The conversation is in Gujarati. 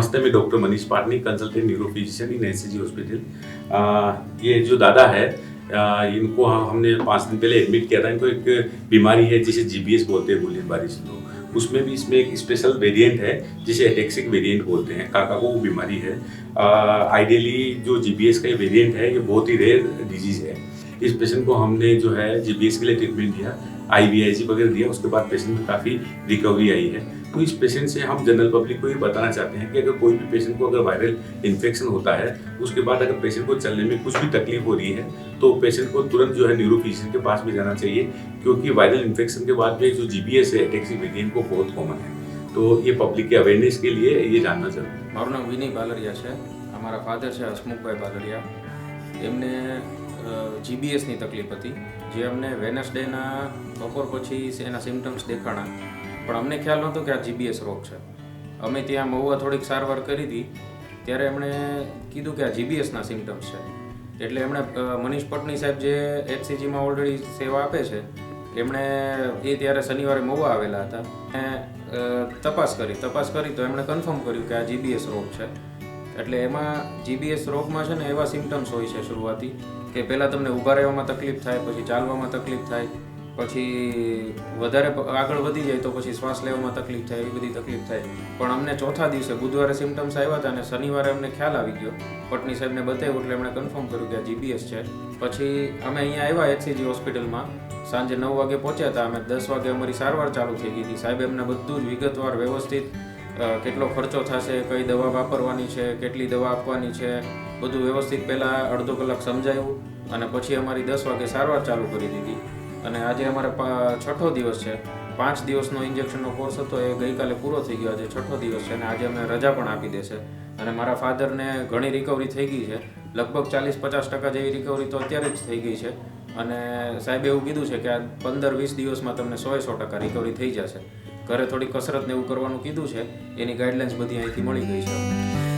नमस्ते, मैं doctor Manish Patni, consultant neurophysician in SCG hospital. ये जो दादा है इनको हमने 5 दिन पहले एडमिट किया था। इनको एक बीमारी है जिसे जीबीएस बोलते हैं, गुलियन बारी सिंड्रोम। उसमें भी इसमें एक स्पेशल वेरिएंट है जिसे एटेक्सिक वेरिएंट बोलते हैं। काका को वो बीमारी है। आइडियली जो जीबीएस का वेरिएंट है ये बहुत ही रेयर डिजीज है। इस पेशेंट को हमने जो है जीबीएस के लिए ट्रीटमेंट दिया, IVIG वगैरह दिया। उसके बाद पेशेंट में काफ़ी रिकवरी आई है। तो इस पेशेंट से हम जनरल पब्लिक को ये बताना चाहते हैं कि अगर कोई भी पेशेंट को अगर वायरल इन्फेक्शन होता है, उसके बाद अगर पेशेंट को चलने में कुछ भी तकलीफ हो रही है तो पेशेंट को तुरंत जो है न्यूरोफिजिशियन के पास भी जाना चाहिए, क्योंकि वायरल इन्फेक्शन के बाद में जो जीबीएस है एटेक्सिक वेरिएंट को बहुत कॉमन है। तो ये पब्लिक के अवेयरनेस के लिए ये जानना जरूरी है। મારું નામ વિનય બાલરિયા છે। અમારા ફાધર છે હસમુખભાઈ બાલરિયા। એમને જીબીએસની તકલીફ હતી, જે અમને વેનસડેના બપોર પછી એના સિમ્ટમ્સ દેખાણા, પણ અમને ખ્યાલ નહોતો કે આ જીબીએસ રોગ છે। અમે ત્યાં મહુવા થોડીક સારવાર કરી હતી, ત્યારે એમણે કીધું કે આ જીબીએસના સિમ્ટમ્સ છે। એટલે એમણે મનીષ પટની સાહેબ જે HCGમાં ઓલરેડી સેવા આપે છે, એમણે એ ત્યારે શનિવારે મહુવા આવેલા હતા અને તપાસ કરી તો એમણે કન્ફર્મ કર્યું કે આ જીબીએસ રોગ છે। એટલે એમાં જીબીએસ રોગમાં છે ને એવા સિમ્ટમ્સ હોય છે શરૂઆતી કે પહેલાં તમને ઊભા રહેવામાં તકલીફ થાય, પછી ચાલવામાં તકલીફ થાય, પછી વધારે આગળ વધી જાય તો પછી શ્વાસ લેવામાં તકલીફ થાય, એવી બધી તકલીફ થાય। પણ અમને ચોથા દિવસે બુધવારે સિમ્ટમ્સ આવ્યા હતા અને શનિવારે અમને ખ્યાલ આવી ગયો, પટની સાહેબને બતાવ્યું એટલે એમણે કન્ફર્મ કર્યું કે આ જીબીએસ છે। પછી અમે અહીંયા આવ્યા HCG હોસ્પિટલમાં, સાંજે 9 વાગે પહોંચ્યા હતા। અમે 10 વાગે અમારી સારવાર ચાલુ થઈ ગઈ હતી। સાહેબ એમને બધું જ વિગતવાર વ્યવસ્થિત કેટલો ખર્ચો થશે, કઈ દવા વાપરવાની છે, કેટલી દવા આપવાની છે, બધું વ્યવસ્થિત પહેલાં અડધો કલાક સમજાવ્યું અને પછી અમારી 10 વાગે સારવાર ચાલુ કરી દીધી। અને આજે અમારે 6થો દિવસ છે। 5 દિવસનો ઇન્જેક્શનનો કોર્સ હતો એ ગઈકાલે પૂરો થઈ ગયો, આજે 6થો દિવસ છે અને આજે અમને રજા પણ આપી દેશે। અને મારા ફાધરને ઘણી રિકવરી થઈ ગઈ છે, લગભગ 40-50% જેવી રિકવરી તો અત્યારે જ થઈ ગઈ છે। અને સાહેબે એવું કીધું છે કે આ 15-20 દિવસમાં તમને 100% રિકવરી થઈ જશે। ઘરે થોડી કસરત ને એવું કરવાનું કીધું છે, એની ગાઈડલાઇન્સ બધી અહીંથી મળી ગઈ છે।